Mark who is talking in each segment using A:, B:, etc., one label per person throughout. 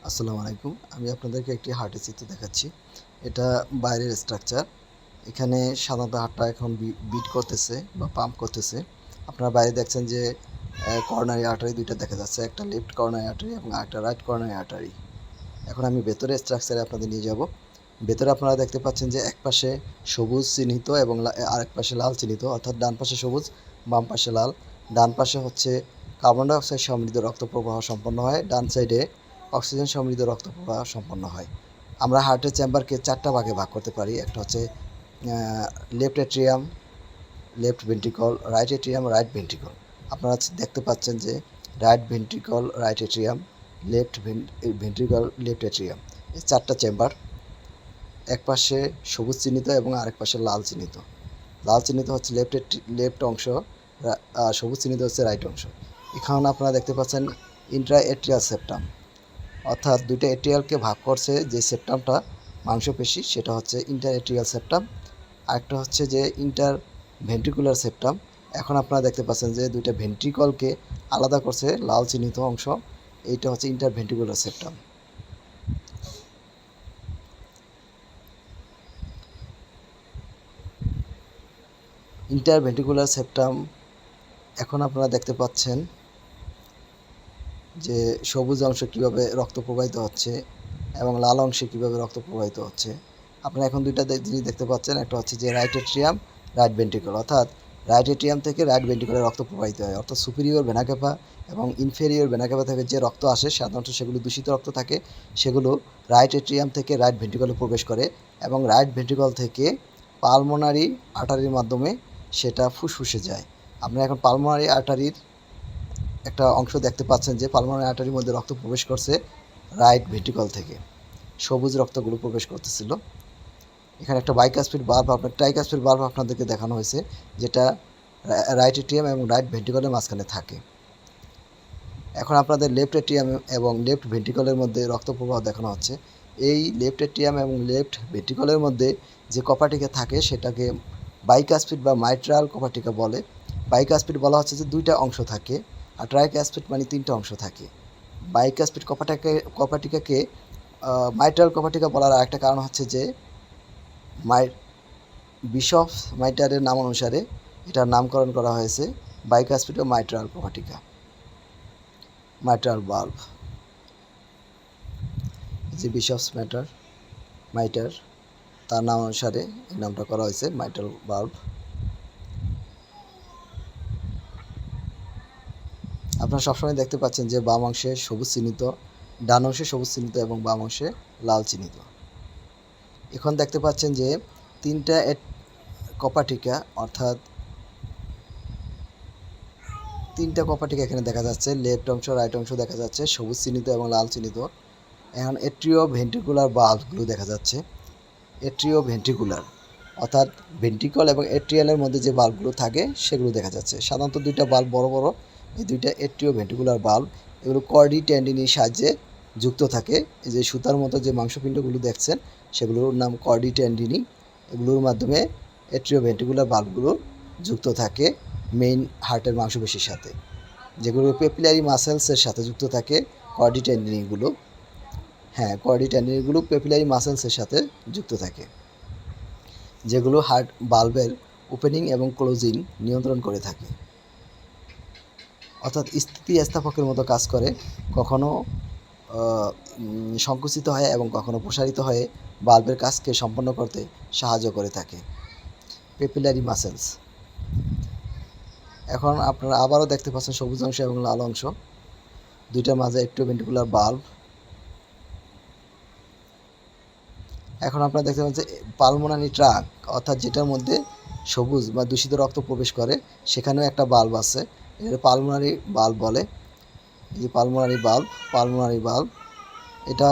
A: আসসালামু আলাইকুম। আমি আপনাদেরকে একটি হার্টের চিত্র দেখাচ্ছি। এটা বাইরের স্ট্রাকচার। এখানে সাধারণত হার্টটা এখন বিট করতেছে বা পাম্প করতেছে। আপনারা বাইরে দেখছেন যে করোনারি আর্টারি ২ টা দেখা যাচ্ছে। একটা লেফট করোনারি আর্টারি এবং আরেকটা রাইট করোনারি আর্টারি। এখন আমি ভেতরের স্ট্রাকচারে আপনাদের নিয়ে যাব। ভেতরে আপনারা দেখতে পাচ্ছেন যে একপাশে সবুজ চিহ্নিত এবং আরেক পাশে লাল চিহ্নিত, অর্থাৎ ডান পাশে সবুজ, বাম পাশে লাল। ডান পাশে হচ্ছে কার্বন ডাই অক্সাইড সমৃদ্ধ রক্ত প্রবাহ সম্পন্ন হয়, ডান সাইডে অক্সিজেন সমৃদ্ধ রক্ত প্রবাহ সম্পন্ন হয়। আমরা হার্টের চেম্বারকে 4টা ভাগে ভাগ করতে পারি। একটা হচ্ছে left atrium, left ventricle, right atrium, right ventricle. আপনারা দেখতে পাচ্ছেন যে right ventricle, right atrium, left ventricle, left atrium, এই 4টা চেম্বার। এক পাশে সবুজ চিহ্নিত এবং আরেক পাশে লাল চিহ্নিত। লাল চিহ্নিত হচ্ছে লেফট অংশ, সবুজ চিহ্নিত হচ্ছে রাইট অংশ। এখানে আপনারা দেখতে পাচ্ছেন ইন্ট্রা এট্রিয়াল সেপ্টাম, অর্থাৎ দুইটা এট্রিয়ালকে ভাগ করছে যে সেপ্টামটা মাংসপেশি, সেটা হচ্ছে ইন্টার এট্রিয়াল সেপ্টাম। আরেকটা হচ্ছে যে ইন্টার ভেন্ট্রিকুলার সেপ্টাম। এখন আপনারা দেখতে পাচ্ছেন যে দুইটা ভেন্ট্রিকলকে আলাদা করছে লাল চিহ্নিত অংশ, এইটা হচ্ছে inter ventricular septum. Inter ventricular septum, এখন আপনারা দেখতে পাচ্ছেন যে সবুজ অংশে কীভাবে রক্ত প্রবাহিত হচ্ছে এবং লাল অংশে কীভাবে রক্ত প্রবাহিত হচ্ছে। আপনারা এখন দুইটা জিনিস দেখতে পাচ্ছেন, একটা হচ্ছে যে রাইট এট্রিয়াম, রাইট ভেন্ট্রিকল, অর্থাৎ রাইট এট্রিয়াম থেকে রাইট ভেন্ট্রিকলে রক্ত প্রবাহিত হয়, অর্থাৎ সুপিরিয়র ভেনা ক্যাভা এবং ইনফেরিয়র ভেনা ক্যাভা থেকে যে রক্ত আসে সাধারণত সেগুলো দূষিত রক্ত থাকে, সেগুলো রাইট এট্রিয়াম থেকে রাইট ভেন্ট্রিকলে প্রবেশ করে এবং রাইট ভেন্ট্রিকল থেকে পালমোনারি আর্টারির মাধ্যমে সেটা ফুসফুসে যায়। আপনারা এখন পালমোনারি আর্টারির একটা অংশ দেখতে পাচ্ছেন যে পালমোনারি আর্টারির মধ্যে রক্ত প্রবেশ করছে রাইট ভেন্ট্রিকল থেকে, সবুজ রক্তগুলো প্রবেশ করতেছিল। এখানে একটা বাইকাসপিড বাল্ব, আপনার ট্রাইকাসপিড বাল্ব আপনাদেরকে দেখানো হয়েছে, যেটা রাইট এট্রিয়াম এবং রাইট ভেন্ট্রিকলের মাঝখানে থাকে। এখন আপনাদের লেফট এট্রিয়াম এবং লেফট ভেন্ট্রিকলের মধ্যে রক্ত প্রবাহ দেখানো হচ্ছে। এই লেফট এট্রিয়াম এবং লেফট ভেন্ট্রিকলের মধ্যে যে কপাটিকা থাকে সেটাকে বাইকাসপিড বা মাইট্রাল কপাটিকা বলে। বাইকাসপিড বলা হচ্ছে যে 2টা অংশ থাকে, আর ট্রাইকাসপিড মানে 3টা অংশ থাকে। বাইকাসপিড কপাটিকাকে মাইট্রাল কপাটিকা বলার আরেকটা কারণ হচ্ছে যে বিশপ মাইটারের নাম অনুসারে এটার নামকরণ করা হয়েছে বাইকাসপিড ও মাইট্রাল কপাটিকা, মাইট্রাল বাল্ব। যে বিশপস মাইটার তার নাম অনুসারে এই নামটা করা হয়েছে মাইট্রাল বাল্ব। আপনারা সবসময় দেখতে পাচ্ছেন যে বাম অংশে সবুজ চিহ্নিত, ডান অংশে সবুজ চিহ্নিত এবং বাম অংশে লাল চিহ্নিত। এখন দেখতে পাচ্ছেন যে 3টা কপাটিকা, অর্থাৎ 3টা কপাটিকা এখানে দেখা যাচ্ছে, লেফট অংশ রাইট অংশ দেখা যাচ্ছে, সবুজ চিহ্নিত এবং লাল চিহ্নিত। এখন এট্রিও ভেন্ট্রিকুলার বাল্বগুলো দেখা যাচ্ছে। এট্রিও ভেন্ট্রিকুলার, অর্থাৎ ভেন্ট্রিকল এবং এট্রিয়ালের মধ্যে যে বাল্বগুলো থাকে সেগুলো দেখা যাচ্ছে। সাধারণত 2টা বাল্ব বড় বড়, এই 2টা এট্রিও ভেন্ট্রিকুলার বাল্ব। এগুলো কর্ডি টেন্ডিনির সাহায্যে যুক্ত থাকে। এই যে সুতার মতো যে মাংসপিণ্ডগুলো দেখছেন সেগুলোর নাম কর্ডি টেন্ডিনি। এগুলোর মাধ্যমে এট্রিও ভেন্ট্রিকুলার বাল্বগুলো যুক্ত থাকে মেইন হার্টের মাংসপেশির সাথে, যেগুলো পেপিলারি মাসেলসের সাথে যুক্ত থাকে কর্ডি টেন্ডিনিগুলো। হ্যাঁ, কর্ডি টেন্ডিনিগুলো পেপিলারি মাসেলসের সাথে যুক্ত থাকে, যেগুলো হার্ট বাল্বের ওপেনিং এবং ক্লোজিং নিয়ন্ত্রণ করে থাকে, অর্থাৎ স্থিতিস্থাপকের মতো কাজ করে। কখনো সংকুচিত হয় এবং কখনো প্রসারিত হয়ে বাল্বের কাজকে সম্পন্ন করতে সাহায্য করে থাকে পেপিলারি মাসেলস। এখন আপনারা আবারও দেখতে পাচ্ছেন সবুজ অংশ এবং লাল অংশ, 2টার মাঝে এট্রিওভেন্ট্রিকুলার বাল্ব। এখন আপনারা দেখতে পাচ্ছেন পালমোনারি ট্রাঙ্ক, অর্থাৎ যেটার মধ্যে সবুজ বা দূষিত রক্ত প্রবেশ করে, সেখানেও একটা বাল্ব আছে, এটা পালমোনারি বাল্ব বলে। এই যে পালমোনারি বাল্ব, এটা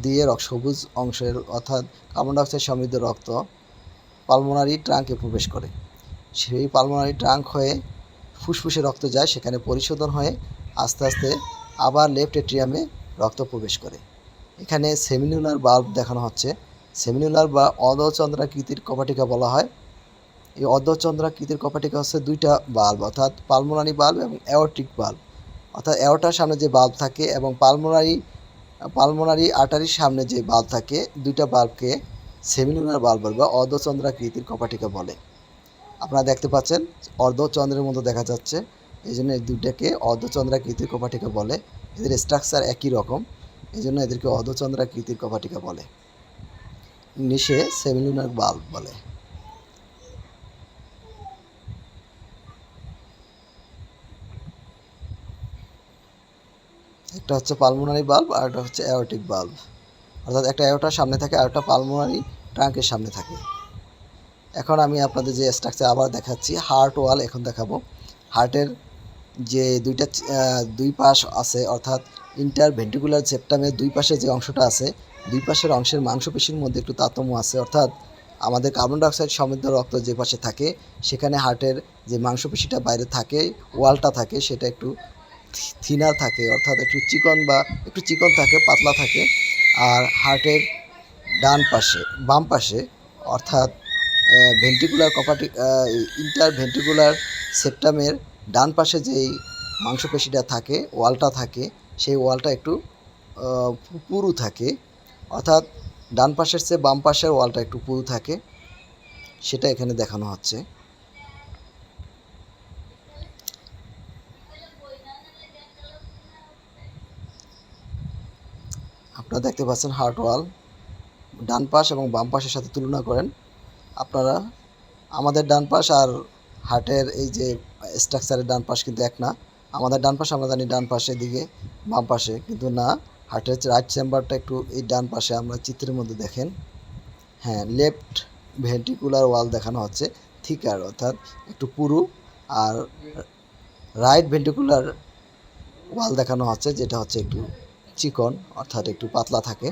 A: দিয়ে সবুজ অংশের অর্থাৎ কার্বন ডাইঅক্সাইড সমৃদ্ধ রক্ত পালমোনারি ট্রাঙ্কে প্রবেশ করে। সেই পালমোনারি ট্রাঙ্ক হয়ে ফুসফুসে রক্ত যায়, সেখানে পরিশোধন হয়ে আস্তে আস্তে আবার লেফট এট্রিয়ামে রক্ত প্রবেশ করে। এখানে সেমিনুলার বাল্ব দেখানো হচ্ছে। সেমিনুলার বা অর্ধচন্দ্রাকৃতির কপাটিকা বলা হয়। এই অর্ধচন্দ্রাকৃতির কপাটিকা হচ্ছে 2টা বাল্ব, অর্থাৎ পালমোনারি বাল্ব এবং অ্যাওর্টিক বাল্ব। অর্থাৎ অ্যাওর্টার সামনে যে বাল্ব থাকে এবং পালমোনারি পালমোনারি আর্টারির সামনে যে বাল্ব থাকে, দুইটা বাল্বকে সেমিলুনার বাল্ব বা অর্ধচন্দ্রাকৃতির কপাটিকা বলে। আপনারা দেখতে পাচ্ছেন অর্ধচন্দ্রের মতো দেখা যাচ্ছে, এই জন্য এই দুইটাকে অর্ধচন্দ্রাকৃতির কপাটিকা বলে। এদের স্ট্রাকচার একই রকম, এই জন্য এদেরকে অর্ধচন্দ্রাকৃতির কপাটিকা বলে। ইংলিশে সেমিলুনার বাল্ব বলে। একটা হচ্ছে পালমোনারি বাল্ব আর একটা হচ্ছে অ্যাওর্টিক বাল্ব, অর্থাৎ একটা অ্যাওর্টার সামনে থাকে আর একটা পালমোনারি ট্রাঙ্কের সামনে থাকে। এখন আমি আপনাদের যে স্ট্রাকচার আবার দেখাচ্ছি, হার্ট ওয়াল এখন দেখাবো। হার্টের যে দুই পাশ আছে, অর্থাৎ ইন্টারভেন্ট্রিকুলার সেপ্টামের দুই পাশে যে অংশটা আছে, দুই পাশের অংশের মাংসপেশির মধ্যে একটু তারতম্য আছে, অর্থাৎ আমাদের কার্বন ডাইঅক্সাইড সমৃদ্ধ রক্ত যে পাশে থাকে সেখানে হার্টের যে মাংসপেশিটা বাইরে থাকে, ওয়ালটা থাকে, সেটা একটু থিনার থাকে, অর্থাৎ একটু চিকন থাকে, পাতলা থাকে। আর হার্টের বাম পাশে, অর্থাৎ ইন্টারভেন্ট্রিকুলার সেপ্টামের ডান পাশে যেই মাংসপেশিটা থাকে, ওয়ালটা থাকে, সেই ওয়ালটা একটু পুরু থাকে, অর্থাৎ ডান পাশের চেয়ে বাম পাশের ওয়ালটা একটু পুরু থাকে, সেটা এখানে দেখানো হচ্ছে। আপনারা দেখতে পাচ্ছেন হার্ট ওয়াল, ডান পাশ এবং বাম পাশের সাথে তুলনা করেন আপনারা। আমাদের ডান পাশ আর হার্টের এই যে স্ট্রাকচারের ডান পাশ কিন্তু এক না। আমাদের ডান পাশে আমরা জানি ডান পাশের দিকে, বাম পাশে কিন্তু না। হার্টের রাইট চেম্বারটা একটু এই ডান পাশে, আমরা চিত্রের মধ্যে দেখেন। হ্যাঁ, লেফট ভেন্ট্রিকুলার ওয়াল দেখানো হচ্ছে থিকার, অর্থাৎ একটু পুরু, আর রাইট ভেন্ট্রিকুলার ওয়াল দেখানো হচ্ছে যেটা হচ্ছে একটু চিকন, অর্থাৎ একটু পাতলা থাকে।